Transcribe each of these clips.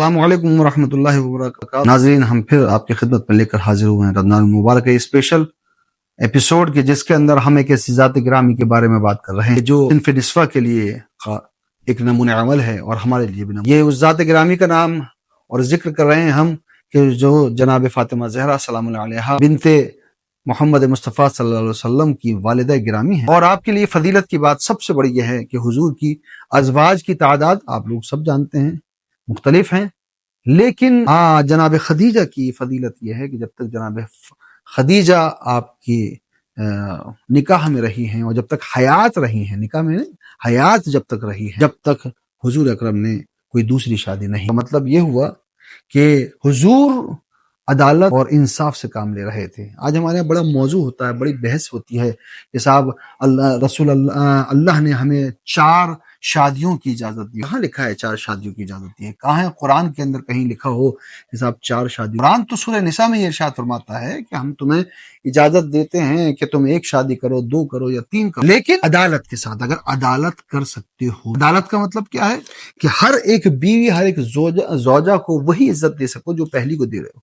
السلام علیکم ورحمۃ اللہ وبرکاتہ۔ ناظرین، ہم پھر آپ کی خدمت میں لے کر حاضر ہوئے ہیں رمضان المبارک کے اسپیشل ایپیسوڈ کے، جس کے اندر ہم ایک ایسی ذات گرامی کے بارے میں بات کر رہے ہیں جو صنف نسواں کے لیے ایک نمونہ عمل ہے اور ہمارے لیے بھی یہ اس ذات گرامی کا نام اور ذکر کر رہے ہیں ہم کہ جو جناب فاطمہ زہرا سلام اللہ علیہا بنت محمد مصطفیٰ صلی اللہ علیہ وسلم کی والدہ گرامی ہے۔ اور آپ کے لیے فضیلت کی بات سب سے بڑی یہ ہے کہ حضور کی ازواج کی تعداد آپ لوگ سب جانتے ہیں، مختلف ہیں، لیکن جناب خدیجہ کی فضیلت یہ ہے کہ جب تک جناب خدیجہ آپ کی نکاح میں رہی ہیں اور جب تک حیات رہی ہیں، نکاح میں حیات جب تک رہی ہے، جب تک حضور اکرم نے کوئی دوسری شادی نہیں، مطلب یہ ہوا کہ حضور عدالت اور انصاف سے کام لے رہے تھے۔ آج ہمارے یہاں بڑا موضوع ہوتا ہے، بڑی بحث ہوتی ہے کہ صاحب اللہ نے ہمیں 4 شادیوں کی اجازت دی۔ کہاں لکھا ہے 4 شادیوں کی اجازت دی ہے؟ کہاں ہے قرآن کے اندر کہیں لکھا ہو کہ صاحب 4 شادی؟ قرآن تو سورہ نساء میں یہ ارشاد فرماتا ہے کہ ہم تمہیں اجازت دیتے ہیں کہ تم 1 شادی کرو، 2 کرو یا 3 کرو، لیکن عدالت کے ساتھ۔ اگر عدالت کر سکتے ہو، عدالت کا مطلب کیا ہے کہ ہر ایک بیوی، ہر ایک زوجہ کو وہی عزت دے سکو جو پہلی کو دے رہے ہو،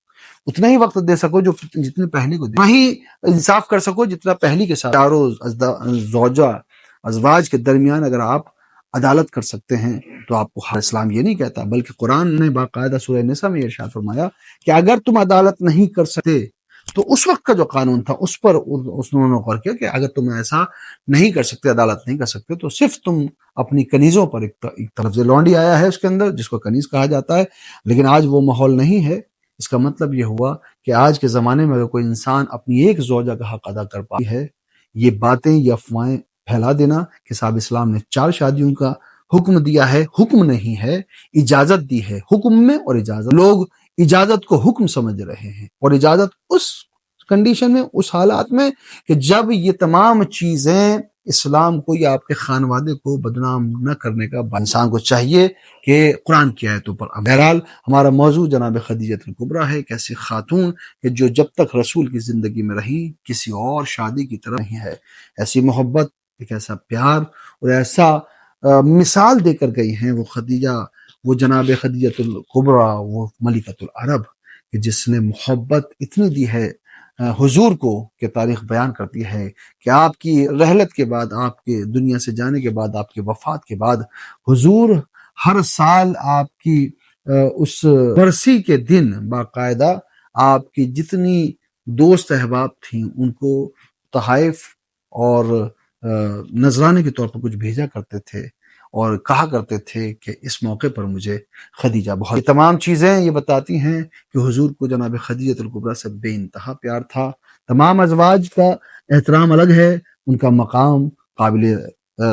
اتنا ہی وقت دے سکو جو جتنے پہلی کو دے، وہی انصاف کر سکو جتنا پہلی کے ساتھ۔ چاروں ازواج کے درمیان اگر آپ عدالت کر سکتے ہیں تو آپ کو اسلام یہ نہیں کہتا، بلکہ قرآن نے باقاعدہ سورہ نساء میں ارشاد فرمایا کہ اگر تم عدالت نہیں کر سکتے تو اس وقت کا جو قانون تھا اس پر انہوں نے غور کیا کہ اگر تم ایسا نہیں کر سکتے، عدالت نہیں کر سکتے، تو صرف تم اپنی کنیزوں پر، ایک طرف سے لونڈی آیا ہے اس کے اندر جس کو کنیز کہا جاتا ہے، لیکن آج وہ ماحول نہیں ہے۔ اس کا مطلب یہ ہوا کہ آج کے زمانے میں اگر کوئی انسان اپنی ایک زوجہ کا حق ادا کر پاتی ہے، یہ باتیں یا افواہیں پھیلا دینا کہ صاحب اسلام نے 4 شادیوں کا حکم دیا ہے، حکم نہیں ہے، اجازت دی ہے۔ حکم میں اور اجازت، لوگ اجازت کو حکم سمجھ رہے ہیں، اور اجازت اس کنڈیشن میں، اس حالات میں کہ جب یہ تمام چیزیں اسلام کو یا آپ کے خانوادے کو بدنام نہ کرنے کا انسان کو چاہیے کہ قرآن کی آیتوں پر۔ بہرحال ہمارا موضوع جناب خدیجہ الکبریٰ ہے، ایک ایسی خاتون کہ جو جب تک رسول کی زندگی میں رہی کسی اور شادی کی طرح نہیں ہے، ایسی محبت، ایک ایسا پیار اور ایسا مثال دے کر گئی ہیں وہ خدیجہ، وہ جناب خدیجہ الکبریٰ، وہ ملکۃ العرب، کہ جس نے محبت اتنی دی ہے حضور کو کہ تاریخ بیان کرتی ہے کہ آپ کی رحلت کے بعد، آپ کے دنیا سے جانے کے بعد، آپ کی وفات کے بعد، حضور ہر سال آپ کی اس برسی کے دن باقاعدہ آپ کی جتنی دوست احباب تھیں ان کو تحائف اور نذرانے کے طور پر کچھ بھیجا کرتے تھے اور کہا کرتے تھے کہ اس موقع پر مجھے خدیجہ بہت۔ یہ تمام چیزیں یہ بتاتی ہیں کہ حضور کو جناب خدیجہ الکبریٰ سے بے انتہا پیار تھا۔ تمام ازواج کا احترام الگ ہے، ان کا مقام قابل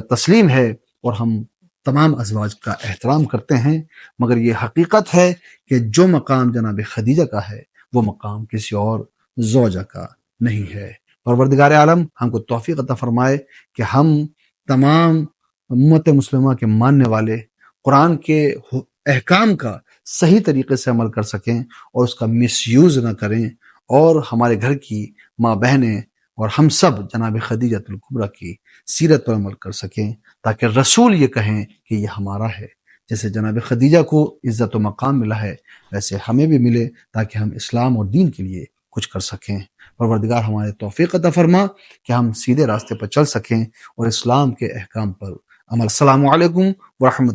تسلیم ہے، اور ہم تمام ازواج کا احترام کرتے ہیں، مگر یہ حقیقت ہے کہ جو مقام جناب خدیجہ کا ہے وہ مقام کسی اور زوجہ کا نہیں ہے۔ پروردگار عالم ہم کو توفیق عطا فرمائے کہ ہم تمام امت مسلمہ کے ماننے والے قرآن کے احکام کا صحیح طریقے سے عمل کر سکیں اور اس کا مس یوز نہ کریں، اور ہمارے گھر کی ماں بہنیں اور ہم سب جناب خدیجہ الکبریٰ کی سیرت پر عمل کر سکیں، تاکہ رسول یہ کہیں کہ یہ ہمارا ہے۔ جیسے جناب خدیجہ کو عزت و مقام ملا ہے ویسے ہمیں بھی ملے، تاکہ ہم اسلام اور دین کے لیے کچھ کر سکیں۔ پروردگار ہمارے توفیق عطا فرما کہ ہم سیدھے راستے پر چل سکیں اور اسلام کے احکام پر عمل۔ السلام علیکم ورحمۃ اللہ۔